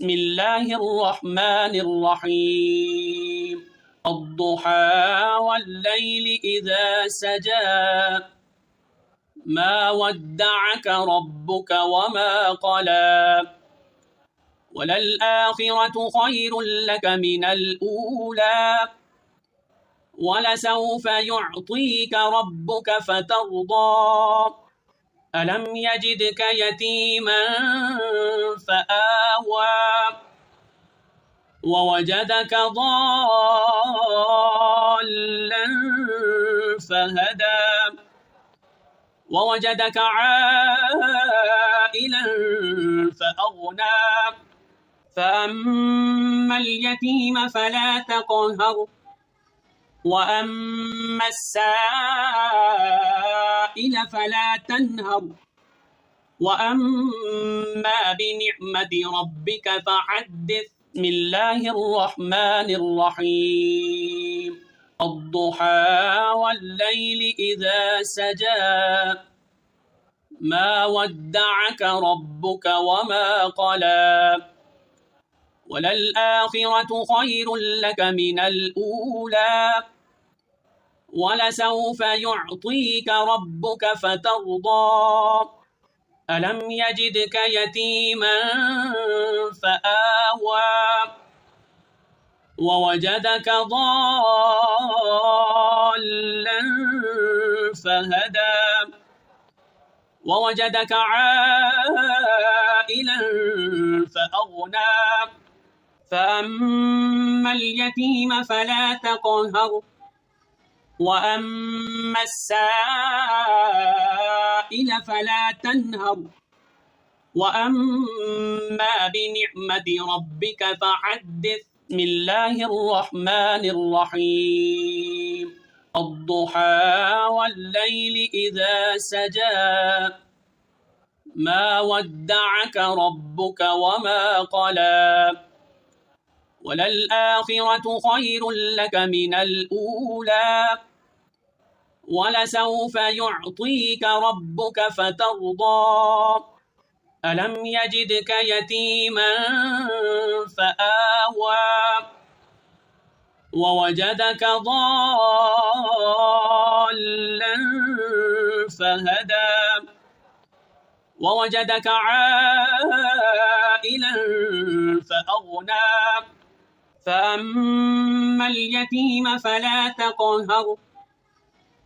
بسم الله الرحمن الرحيم الضحى والليل إذا سجى ما ودعك ربك وما قلى وللآخرة خير لك من الأولى ولسوف يعطيك ربك فترضى ألم يجدك يتيما فآوى ووجدك ضالا فهدى ووجدك عائلا فأغنى فأما اليتيم فلا تقهر وأما السائل فلا تنهر وأما بنعمة ربك فحدث بسم الله الرحمن الرحيم الضحى والليل إذا سجى ما ودعك ربك وما قلى وللآخرة خير لك من الأولى ولسوف يعطيك ربك فترضى ألم يجدك يتيما فآوى ووجدك ضالا فهدى ووجدك عائلا فأغنى فأما اليتيم فلا تقهر وأما السائل فلا تنهر وأما بنعمة ربك فحدث بسم الله الرحمن الرحيم الضحى والليل إذا سجى ما ودعك ربك وما قلى وللآخرة خير لك من الأولى ولسوف يعطيك ربك فترضى ألم يجدك يتيما فآوى ووجدك ضالا فهدى ووجدك عائلا فأغنى فأما اليتيم فلا تقهر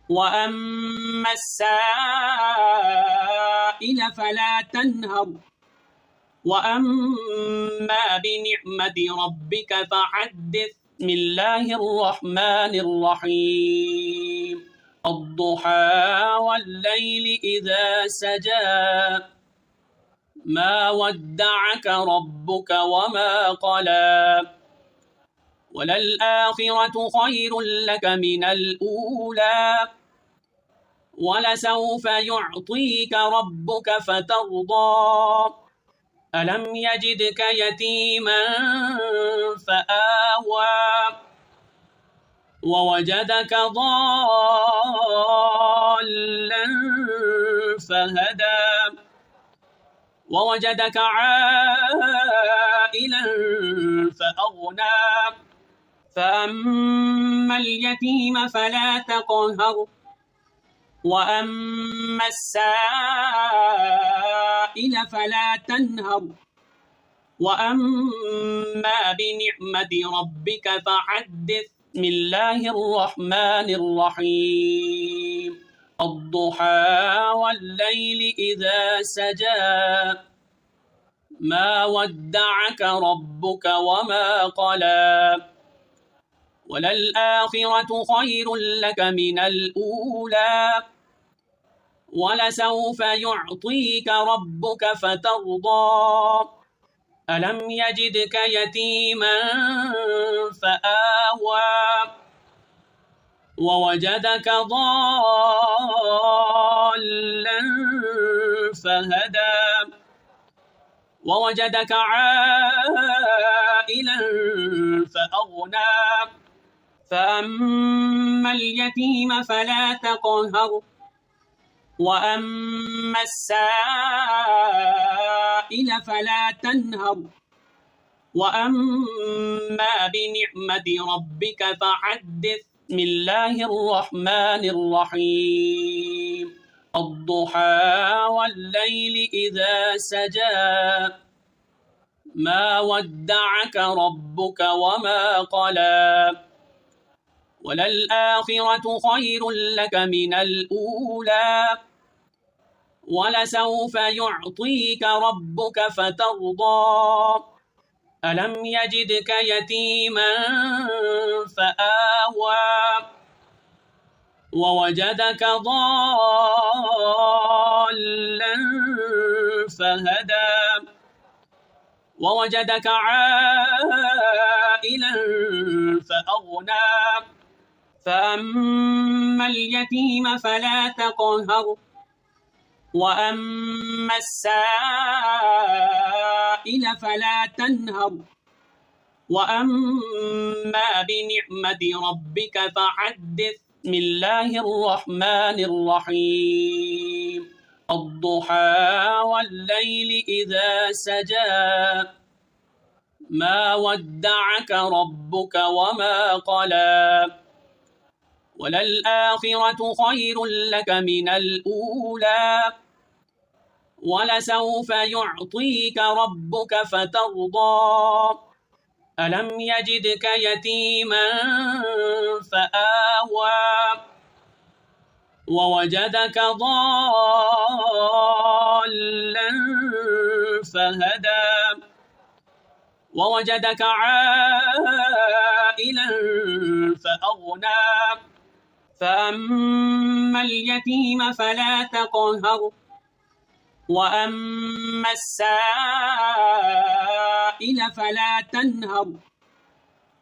وأما السائل فلا تنهر وأما بنعمة ربك فحدث بسم الله الرحمن الرحيم الضحى والليل إذا سجى ما ودعك ربك وما قلى وللآخرة خير لك من الأولى ولسوف يعطيك ربك فترضى ألم يجدك يتيما فآوى ووجدك ضالا فهدى ووجدك عائلا فأغنى فأما اليتيم فلا تقهر وأما السائل فلا تنهر وأما بنعمة ربك فحدث بسم الله الرحمن الرحيم الضحى والليل إذا سجى ما ودعك ربك وما قلى وللآخرة خير لك من الأولى ولسوف يعطيك ربك فترضى ألم يجدك يتيما فآوى ووجدك ضالا فهدى ووجدك عائلا فأغنى فأما اليتيم فلا تقهر وأما السائل فلا تنهر وأما بنعمة ربك فحدث. بسم الله الرحمن الرحيم. الضحى والليل إذا سجى ما ودعك ربك وما قلى وللآخرة خير لك من الأولى ولسوف يعطيك ربك فترضى ألم يجدك يتيما فآوى ووجدك ضالا فهدى ووجدك عائلا فأغنى فأما اليتيم فلا تقهر وأما السائل فلا تنهر وأما بنعمة ربك فحدث. بسم الله الرحمن الرحيم. الضحى والليل إذا سجى ما ودعك ربك وما قلى وللآخرة خير لك من الأولى ولسوف يعطيك ربك فترضى ألم يجدك يتيما فآوى ووجدك ضالا فهدى ووجدك عائلا فأغنى فأما اليتيم فلا تقهر وأما السائل فلا تنهر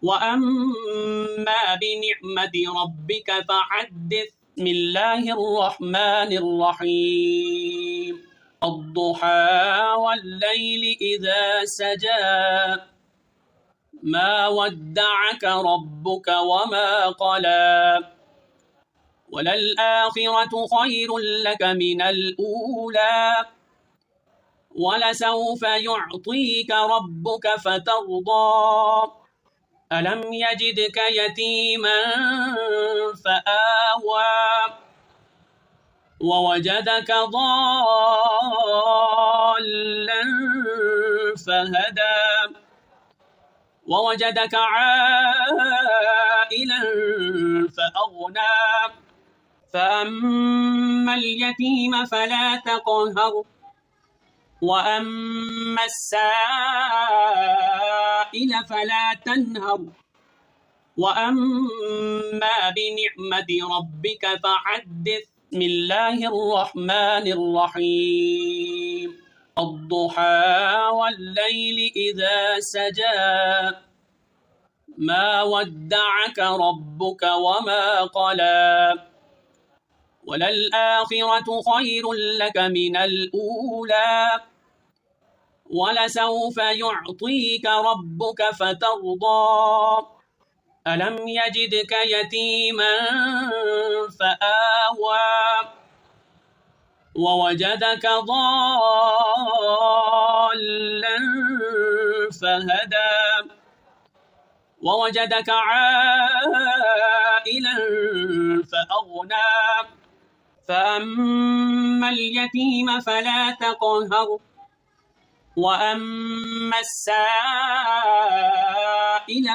وأما بنعمة ربك فحدث. بسم الله الرحمن الرحيم. الضحى والليل إذا سجى ما ودعك ربك وما قلى وللآخرة خير لك من الأولى ولسوف يعطيك ربك فترضى ألم يجدك يتيما فآوى ووجدك ضالا فهدى ووجدك عائلا فأغنى فأما اليتيم فلا تقهر وأما السائل فلا تنهر وأما بنعمة ربك فحدث. بسم الله الرحمن الرحيم. الضحى والليل إذا سجى ما ودعك ربك وما قلى وللآخرة خير لك من الأولى ولسوف يعطيك ربك فترضى ألم يجدك يتيما فآوى ووجدك ضالا فهدى ووجدك عائلا فأغنى فأما اليتيم فلا تقهر وأما السائل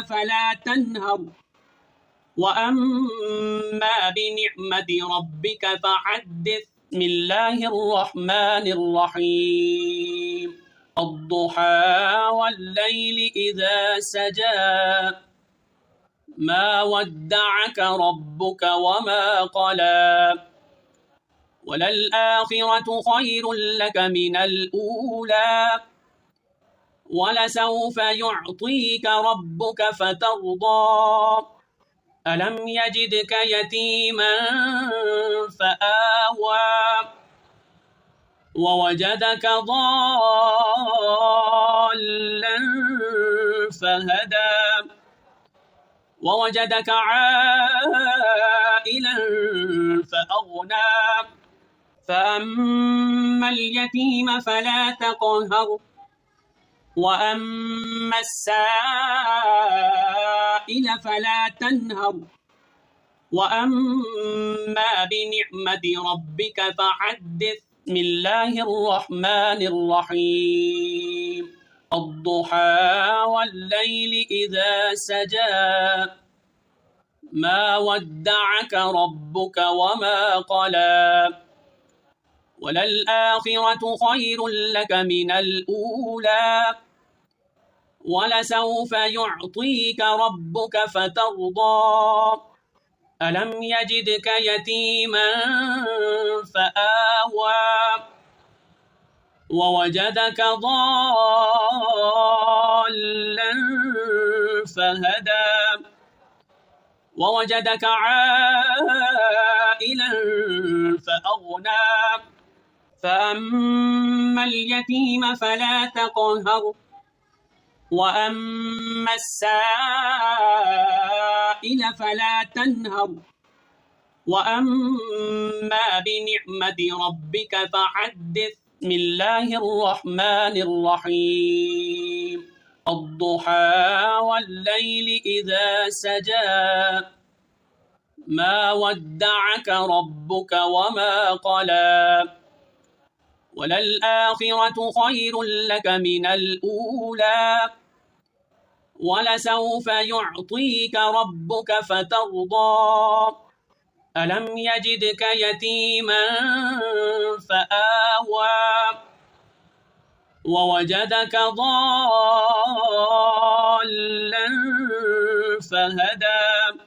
فلا تنهر وأما بنعمة ربك فحدث. بسم الله الرحمن الرحيم. الضحى والليل إذا سجى ما ودعك ربك وما قلى وللآخرة خير لك من الأولى ولسوف يعطيك ربك فترضى ألم يجدك يتيما فآوى ووجدك ضالا فهدى ووجدك عائلا فأغنى فأما اليتيم فلا تقهر وأما السائل فلا تنهر وأما بنعمة ربك فحدث. بسم الله الرحمن الرحيم. الضحى والليل إذا سجى ما ودعك ربك وما قلى وللآخرة خير لك من الأولى ولسوف يعطيك ربك فترضى ألم يجدك يتيما فآوى ووجدك ضالا فهدى ووجدك عائلا فأغنى فأما اليتيم فلا تقهر وأما السائل فلا تنهر وأما بنعمة ربك فحدث. بسم الله الرحمن الرحيم. الضحى والليل إذا سجى ما ودعك ربك وما قلى وللآخرة خير لك من الأولى ولسوف يعطيك ربك فترضى ألم يجدك يتيما فآوى ووجدك ضالا فهدى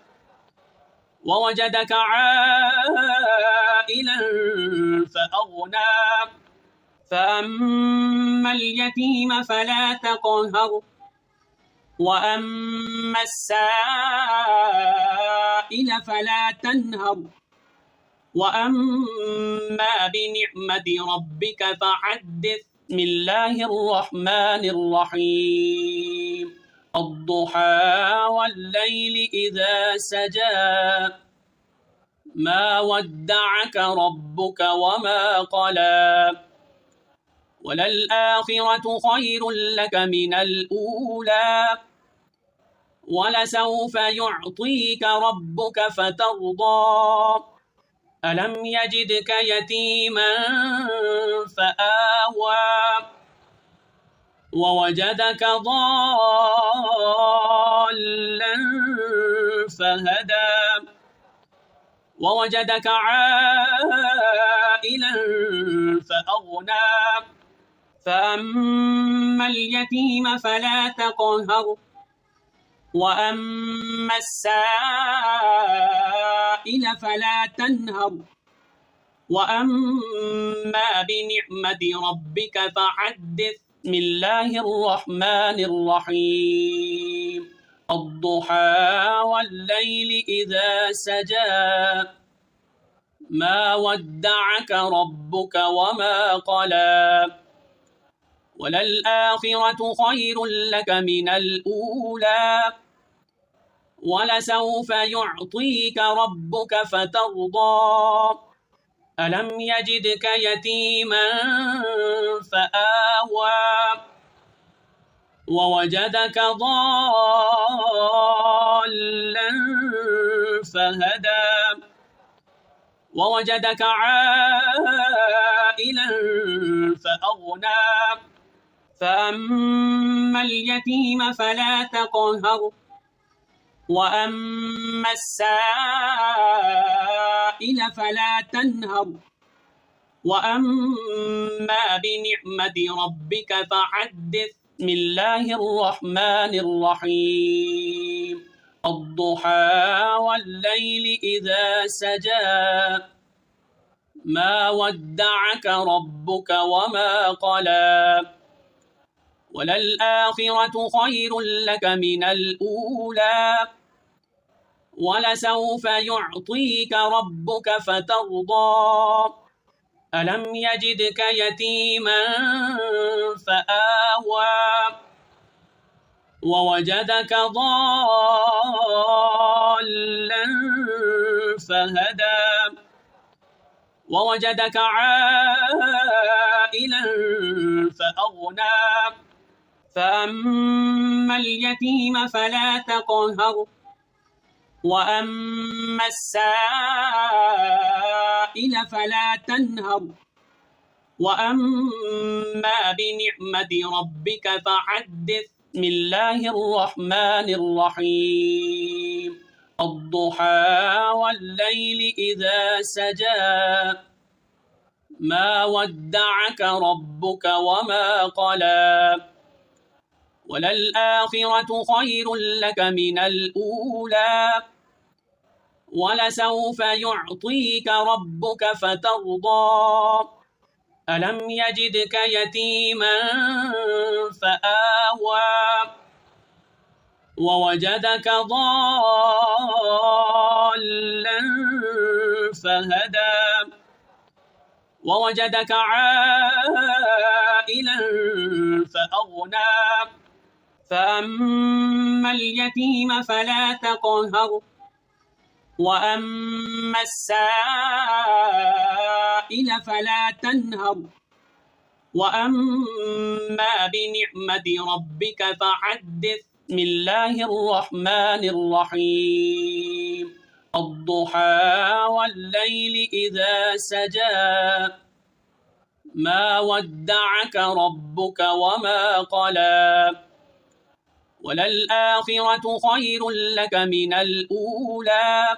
ووجدك عائلا فأغنى فأما اليتيم فلا تقهر وأما السائل فلا تنهر وأما بنعمة ربك فحدث. بسم الله الرحمن الرحيم. الضحى والليل إذا سجى ما ودعك ربك وما قلى وللآخرة خير لك من الأولى ولسوف يعطيك ربك فترضى ألم يجدك يتيما فآوى ووجدك ضالا فهدى ووجدك عائلا فأغنى فأما اليتيم فلا تقهر وأما السائل فلا تنهر وأما بنعمة ربك فحدث. بسم الله الرحمن الرحيم. الضحى والليل إذا سجى ما ودعك ربك وما قلى وللآخرة خير لك من الأولى ولسوف يعطيك ربك فترضى ألم يجدك يتيما فآوى ووجدك ضالا فهدى ووجدك عائلا فأغنى فأما اليتيم فلا تقهر وأما السائل فلا تنهر وأما بنعمة ربك فحدث. بسم الله الرحمن الرحيم. الضحى والليل إذا سجى ما ودعك ربك وما قلى وللآخرة خير لك من الأولى ولسوف يعطيك ربك فترضى ألم يجدك يتيما فآوى ووجدك ضالا فهدى ووجدك عائلا فأغنى فأما اليتيم فلا تقهر وأما السائل فلا تنهر وأما بنعمة ربك فحدث. بسم الله الرحمن الرحيم. الضحى والليل إذا سجى ما ودعك ربك وما قلى وللآخرة خير لك من الأولى ولسوف يعطيك ربك فترضى ألم يجدك يتيما فآوى ووجدك ضالا فهدى ووجدك عائلا فأغنى فأما اليتيم فلا تقهر وأما السائل فلا تنهر وأما بنعمة ربك فحدث. بسم الله الرحمن الرحيم. الضحى والليل إذا سجى ما ودعك ربك وما قلى وللآخرة خير لك من الأولى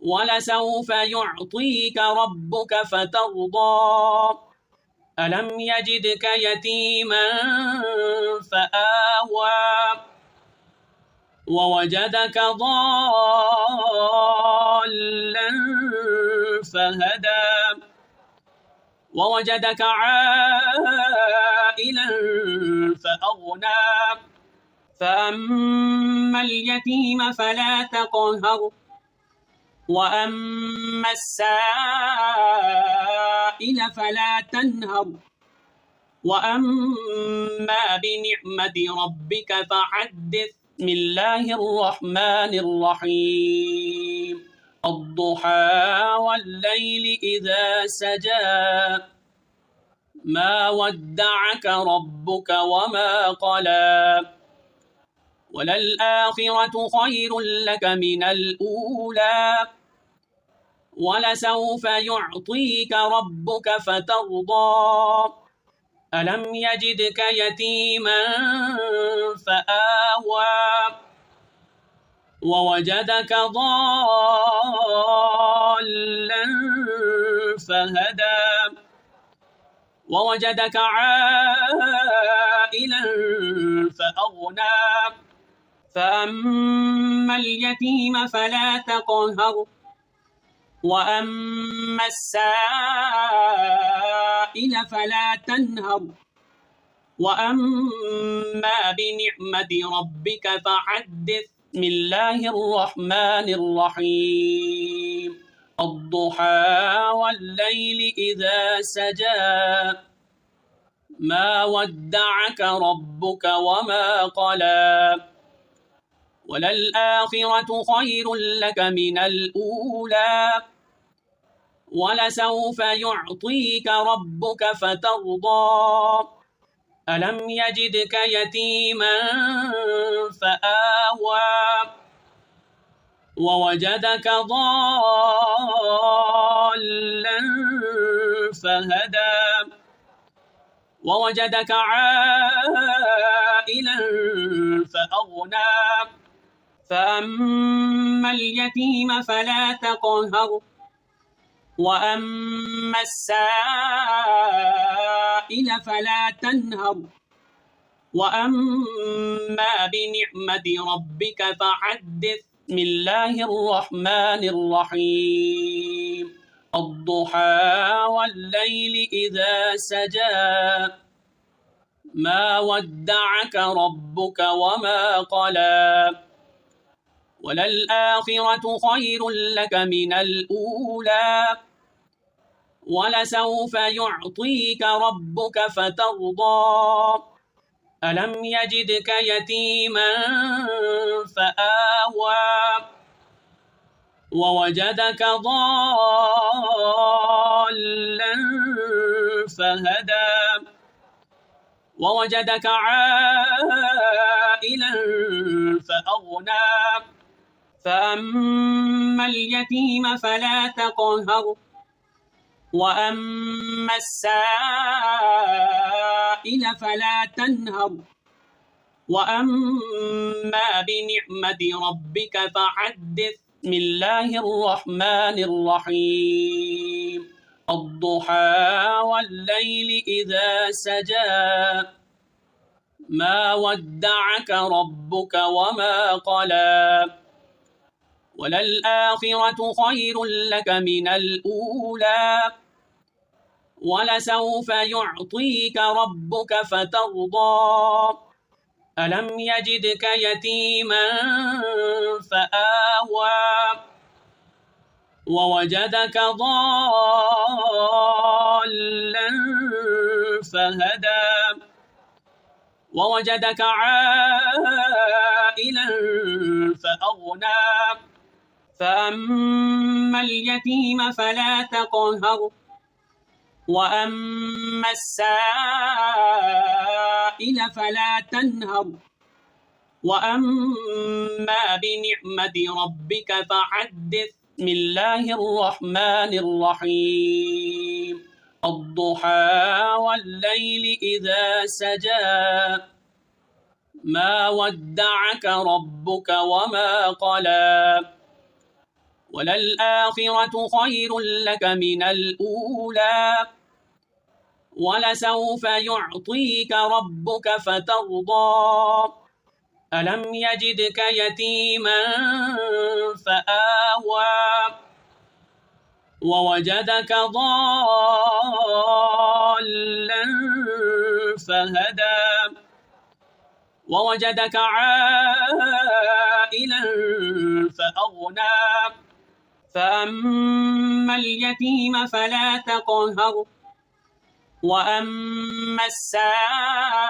ولسوف يعطيك ربك فترضى ألم يجدك يتيما فآوى ووجدك ضالا فهدى ووجدك عائلا فأغنى فأما اليتيم فلا تقهر وأما السائل فلا تنهر وأما بنعمة ربك فحدث. بسم الله الرحمن الرحيم. الضحى والليل إذا سجى ما ودعك ربك وما قلى وللآخرة خير لك من الأولى ولسوف يعطيك ربك فترضى ألم يجدك يتيما فآوى ووجدك ضالا فهدى ووجدك عائلا فأغنى فأما اليتيم فلا تقهر وأما السائل فلا تنهر وأما بنعمة ربك فحدث. بسم الله الرحمن الرحيم. الضحى والليل إذا سجى ما ودعك ربك وما قلى وللآخرة خير لك من الأولى ولسوف يعطيك ربك فترضى ألم يجدك يتيما فآوى ووجدك ضالا فهدى ووجدك عائلا فأغنى فأما اليتيم فلا تقهر وأما السائل فلا تنهر وأما بنعمة ربك فحدث. بسم الله الرحمن الرحيم. الضحى والليل إذا سجى ما ودعك ربك وما قلى وللآخرة خير لك من الأولى ولسوف يعطيك ربك فترضى ألم يجدك يتيما فآوى ووجدك ضالا فهدى ووجدك عائلا فأغنى فأما اليتيم فلا تقهر وأما السائل فلا تنهر وأما بنعمة ربك فحدث. بسم الله الرحمن الرحيم الضحى والليل إذا سجى ما ودعك ربك وما قلى وللآخرة خير لك من الأولى ولسوف يعطيك ربك فترضى ألم يجدك يتيما فآوى ووجدك ضالا فهدى ووجدك عائلا فأغنى فأما اليتيم فلا تقهر وأما السائل فلا تنهر وأما بنعمة ربك فحدث. بسم الله الرحمن الرحيم الضحى والليل إذا سجى ما ودعك ربك وما قلى وللآخرة خير لك من الأولى ولسوف يعطيك ربك فترضى ألم يجدك يتيما فآوى ووجدك ضالا فهدى ووجدك عائلا فأغنى فأما اليتيم فلا تقهر وأما السائل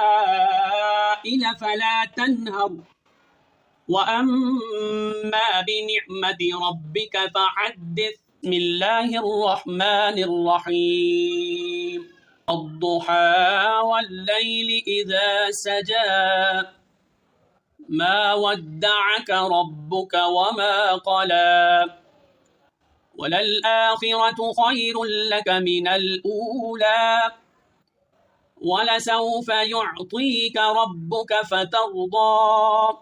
فلا تنهر وأما بنعمة ربك فحدث. بسم الله الرحمن الرحيم الضحى والليل إذا سجى ما ودعك ربك وما قلى وللآخرة خير لك من الأولى ولسوف يعطيك ربك فترضى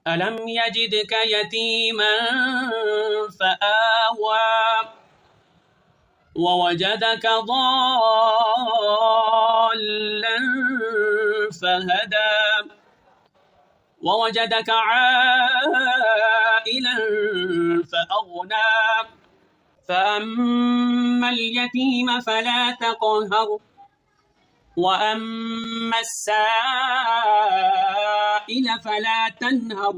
ألم يجدك يتيما فآوى ووجدك ضالا فهدى ووجدك عائلا فأغنى فأما اليتيم فلا تقهر وأما السائل فلا تنهر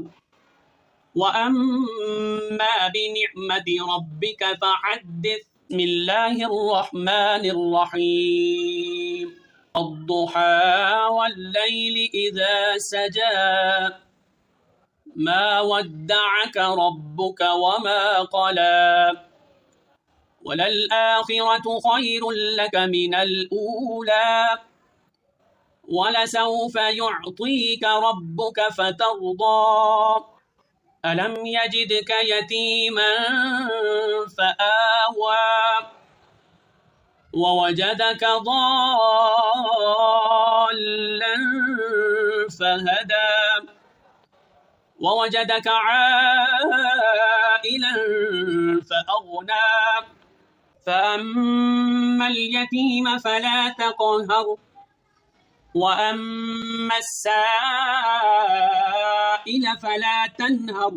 وأما بنعمة ربك فحدث. بسم الله الرحمن الرحيم الضحى والليل إذا سجى ما ودعك ربك وما قلى وللآخرة خير لك من الأولى ولسوف يعطيك ربك فترضى ألم يجدك يتيما فآوى ووجدك ضالا فهدى ووجدك عائلا فأغنى فأما اليتيم فلا تقهر وأما السائل فلا تنهر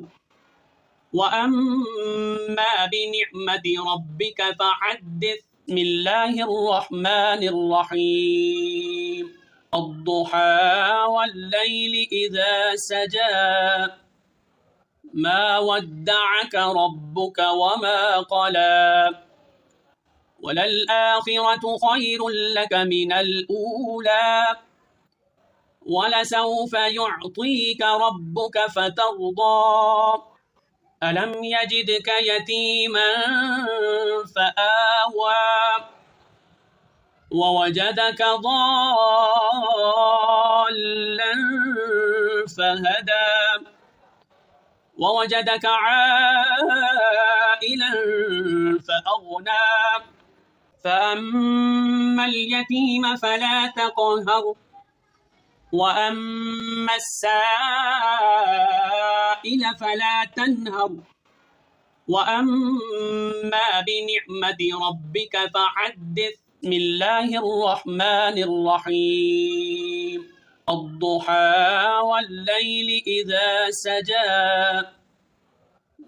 وأما بنعمة ربك فحدث. بسم الله الرحمن الرحيم الضحى والليل إذا سجى ما ودعك ربك وما قلى وللآخرة خير لك من الأولى ولسوف يعطيك ربك فترضى ألم يجدك يتيما فآوى ووجدك ضالا فهدى ووجدك عائلا فأغنى فأما اليتيم فلا تقهر وأما السائل فلا تنهر وأما بنعمة ربك فحدث. بسم الله الرحمن الرحيم الضحى والليل إذا سجى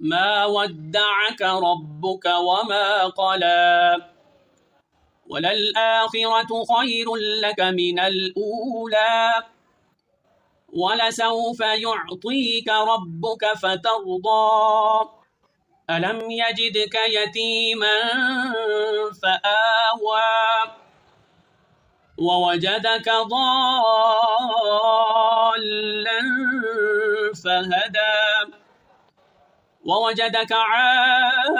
ما ودعك ربك وما قلى وللآخرة خير لك من الأولى ولسوف يعطيك ربك فترضى ألم يجدك يتيما فآوى ووجدك ضالا فهدى ووجدك عائلا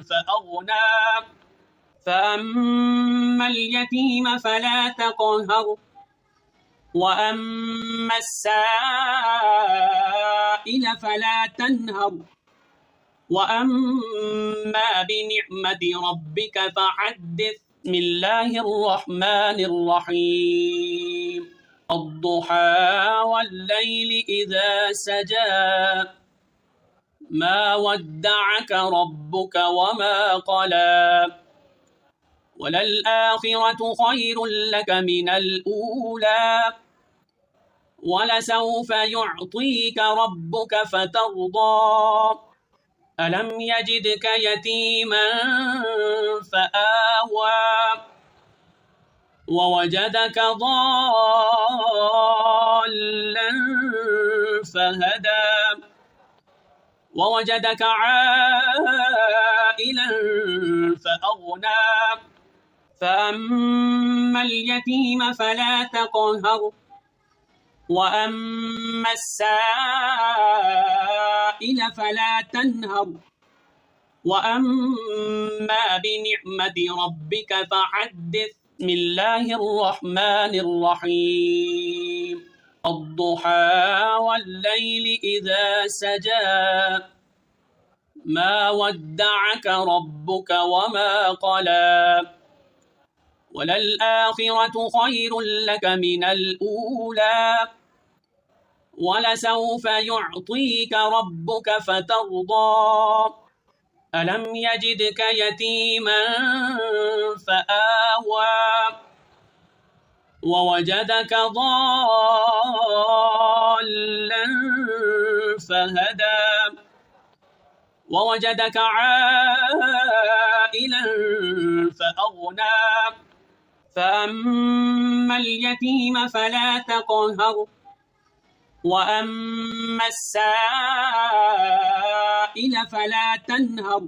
فأغنى فأما اليتيم فلا تقهر وأما السائل فلا تنهر وأما بنعمة ربك فحدث. بسم الله الرحمن الرحيم الضحى والليل إذا سجى ما ودعك ربك وما قلى وللآخرة خير لك من الأولى ولسوف يعطيك ربك فترضى ألم يجدك يتيما فآوى ووجدك ضالا فهدى ووجدك عائلا فأغنى فأما اليتيم فلا تقهر وأما السائل فلا تنهر وأما بنعمة ربك فحدث. بسم الله الرحمن الرحيم الضحى والليل إذا سجى ما ودعك ربك وما قلى وللآخرة خير لك من الأولى ولسوف يعطيك ربك فترضى ألم يجدك يتيما فآوى ووجدك ضالا فهدى ووجدك عائلا فأغنى فأما اليتيم فلا تقهر وأما السائل فلا تنهر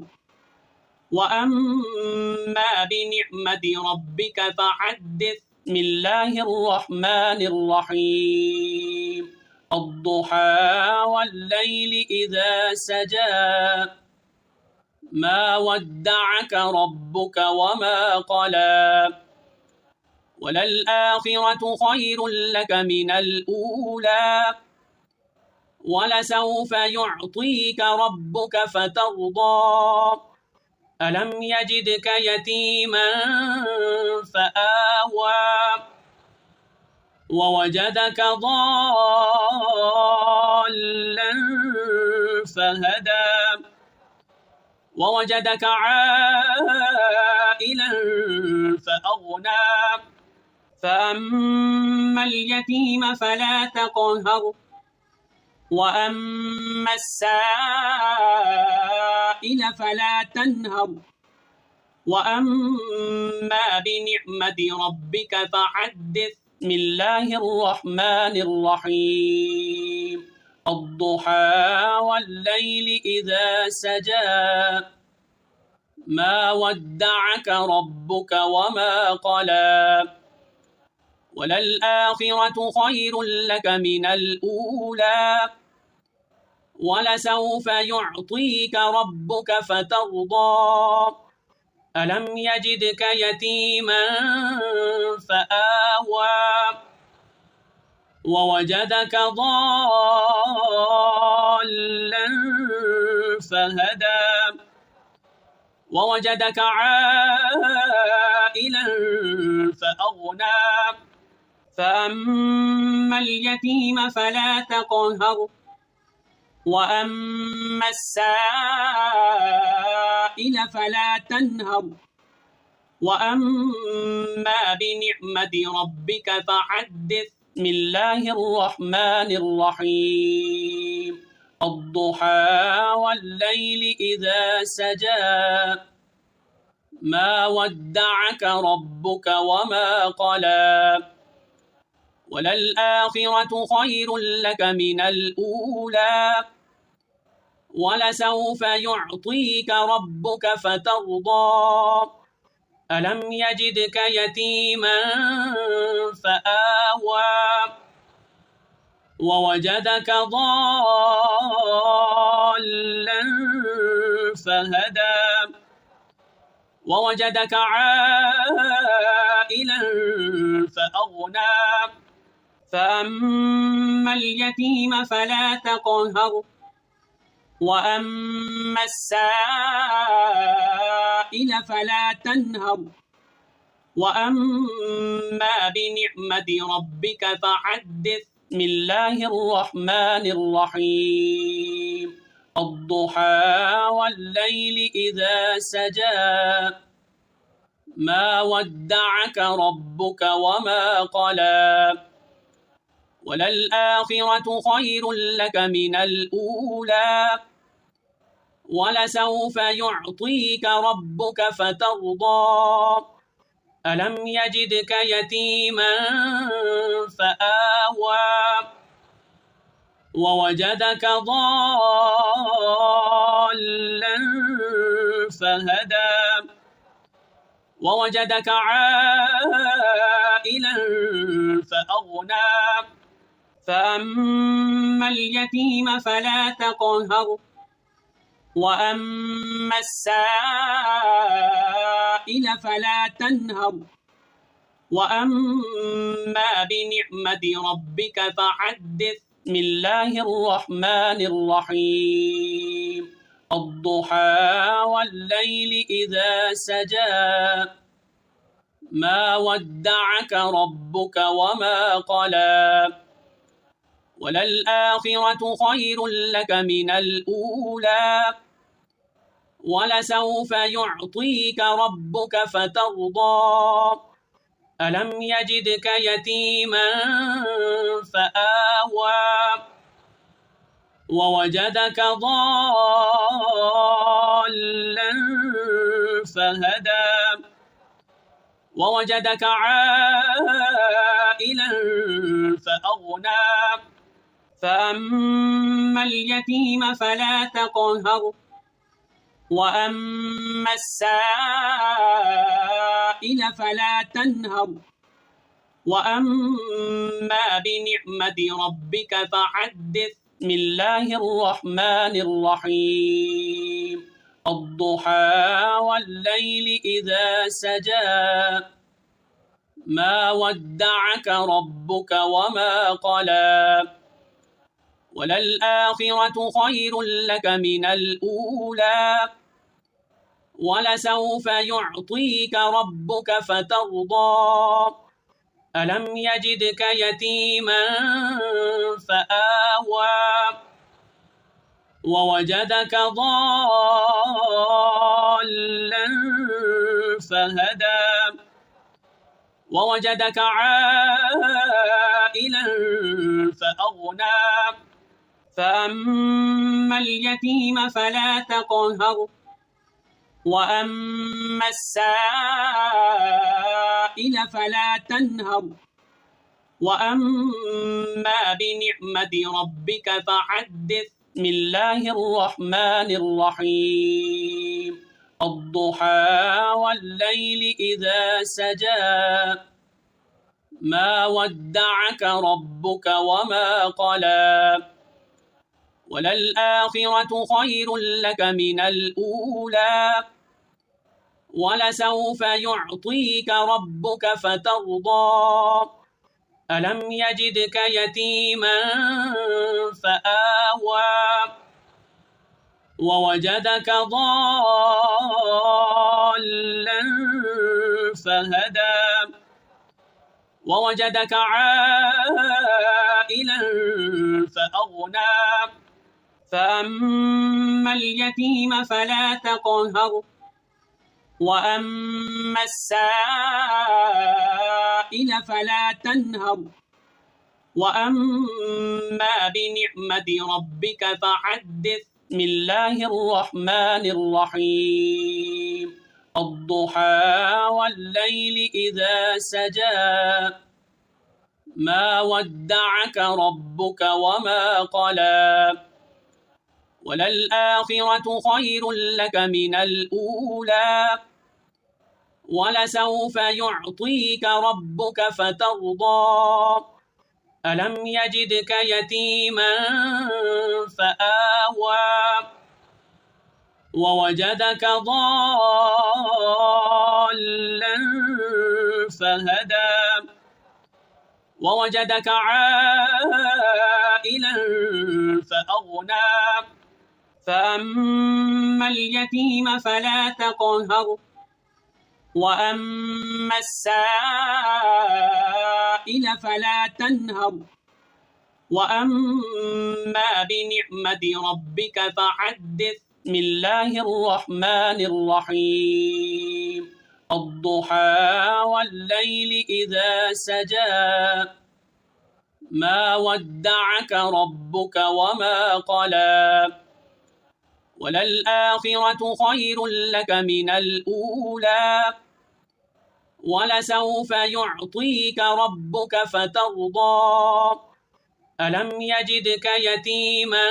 وأما بنعمة ربك فحدث. بسم الله الرحمن الرحيم الضحى والليل إذا سجى ما ودعك ربك وما قلى وللآخرة خير لك من الأولى ولسوف يعطيك ربك فترضى ألم يجدك يتيما فآوى ووجدك ضالا فهدى ووجدك عائلا فأغنى فأما اليتيم فلا تقهر وأما السائل فلا تنهر وأما بنعمة ربك فحدث. بسم الله الرحمن الرحيم الضحى والليل إذا سجى ما ودعك ربك وما قلى وللآخرة خير لك من الأولى ولسوف يعطيك ربك فترضى ألم يجدك يتيما فآوى ووجدك ضالا فهدى ووجدك عائلا فأغنى فأما اليتيم فلا تقهر وأما السائل فلا تنهر وأما بنعمة ربك فحدث. بسم الله الرحمن الرحيم الضحى والليل إذا سجى ما ودعك ربك وما قلى وللآخرة خير لك من الأولى ولسوف يعطيك ربك فترضى ألم يجدك يتيما فآوى ووجدك ضالا فهدى ووجدك عائلا فأغنى فأما اليتيم فلا تقهر وأما السائل فلا تنهر وأما بنعمة ربك فحدث. بسم الله الرحمن الرحيم الضحى والليل إذا سجى ما ودعك ربك وما قلى وللآخرة خير لك من الأولى ولسوف يعطيك ربك فترضى ألم يجدك يتيما فآوى ووجدك ضالا فهدى ووجدك عائلا فأغنى فأما اليتيم فلا تقهر وأما السائل فلا تنهر وأما بنعمة ربك فحدث. بسم الله الرحمن الرحيم الضحى والليل إذا سجى ما ودعك ربك وما قلى وللآخرة خير لك من الأولى ولسوف يعطيك ربك فترضى ألم يجدك يتيما فآوى ووجدك ضالا فهدى ووجدك عائلا فأغنى فأما اليتيم فلا تقهر وأما السائل فلا تنهر وأما بنعمة ربك فحدث. بسم الله الرحمن الرحيم الضحى والليل إذا سجى ما ودعك ربك وما قلى وللآخرة خير لك من الأولى ولسوف يعطيك ربك فترضى ألم يجدك يتيما فآوى ووجدك ضالا فهدى ووجدك عائلا فأغنى فأما اليتيم فلا تقهر وأما السائل فلا تنهر وأما بنعمة ربك فحدث. بسم الله الرحمن الرحيم الضحى والليل إذا سجى ما ودعك ربك وما قلى وللآخرة خير لك من الأولى ولسوف يعطيك ربك فترضى ألم يجدك يتيما فآوى ووجدك ضالا فهدى ووجدك عائلا فأغنى فأما اليتيم فلا تقهر وأما السائل فلا تنهر وأما بنعمة ربك فحدث. بسم الله الرحمن الرحيم الضحى والليل إذا سجى ما ودعك ربك وما قلى وللآخرة خير لك من الأولى ولسوف يعطيك ربك فترضى ألم يجدك يتيما فآوى ووجدك ضالا فهدى ووجدك عائلا فأغنى فأما اليتيم فلا تقهر وأما السائل فلا تنهر وأما بنعمة ربك فحدث. بسم الله الرحمن الرحيم الضحى والليل إذا سجى ما ودعك ربك وما قلى وللآخرة خير لك من الأولى ولسوف يعطيك ربك فترضى ألم يجدك يتيما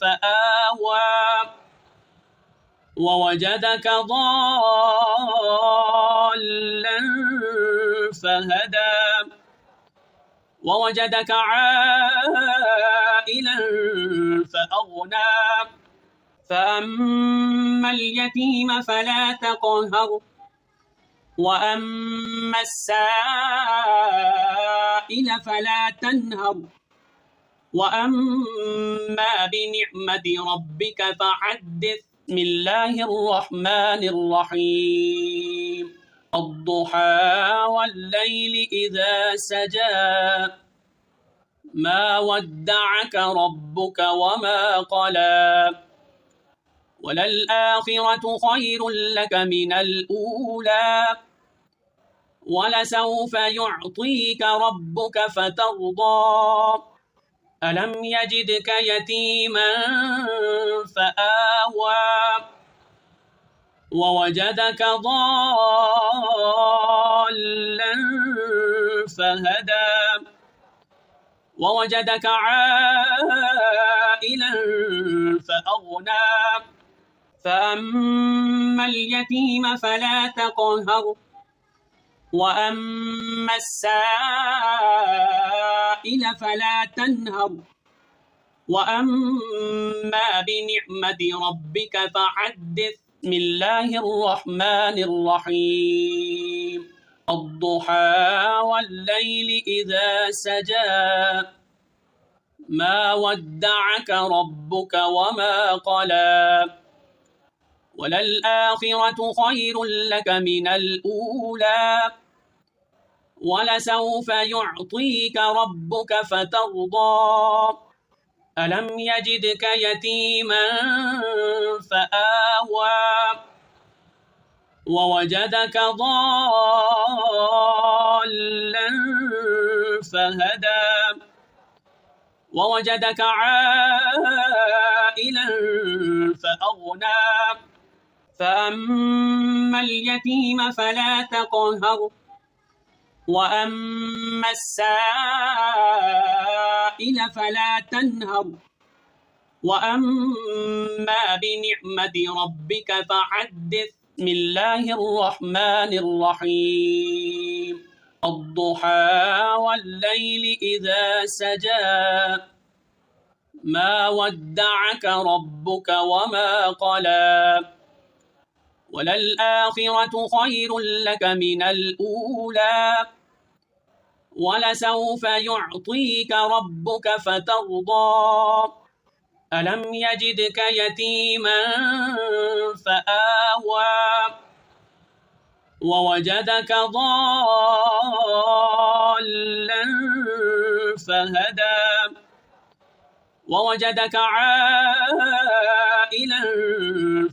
فآوى ووجدك ضالا فهدى ووجدك عائلا فأغنى فأما اليتيم فلا تقهر وأما السائل فلا تنهر وأما بنعمة ربك فحدث. بسم الله الرحمن الرحيم الضحى والليل إذا سجى ما ودعك ربك وما قلى وللآخرة خير لك من الأولى ولسوف يعطيك ربك فترضى ألم يجدك يتيما فآوى ووجدك ضالا فهدى ووجدك عائلا فأغنى فأما اليتيم فلا تقهر وأما السائل فلا تنهر وأما بنعمة ربك فحدث. بسم الله الرحمن الرحيم الضحى والليل إذا سجى ما ودعك ربك وما قلى وللآخرة خير لك من الأولى ولسوف يعطيك ربك فترضى ألم يجدك يتيما فآوى ووجدك ضالا فهدى ووجدك عائلا فأغنى فأما اليتيم فلا تقهر وأما السائل فلا تنهر وأما بنعمة ربك فحدث. بسم الله الرحمن الرحيم الضحى والليل إذا سجى ما ودعك ربك وما قلى وللآخرة خير لك من الأولى ولسوف يعطيك ربك فترضى ألم يجدك يتيما فآوى ووجدك ضالا فهدى ووجدك عائلا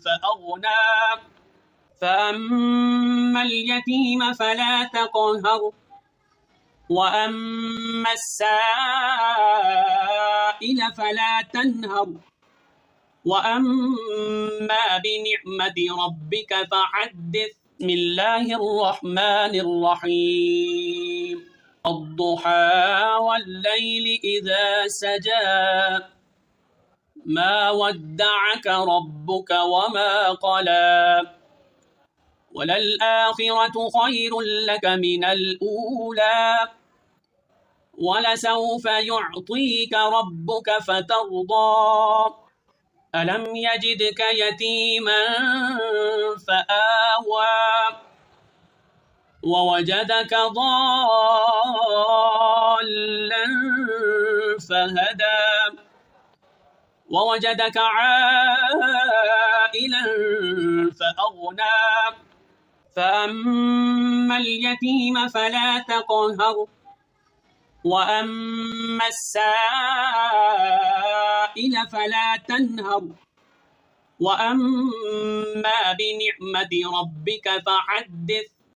فأغنى فأما اليتيم فلا تقهر وأما السائل فلا تنهر وأما بنعمة ربك فحدث. بسم الله الرحمن الرحيم الضحى والليل إذا سجى ما ودعك ربك وما قلى وللآخرة خير لك من الأولى ولسوف يعطيك ربك فترضى ألم يجدك يتيما فآوى ووجدك ضالا فهدى ووجدك عائلا فأغنى فأما اليتيم فلا تقهر وأما السائل فلا تنهر وأما بنعمة ربك فحدث.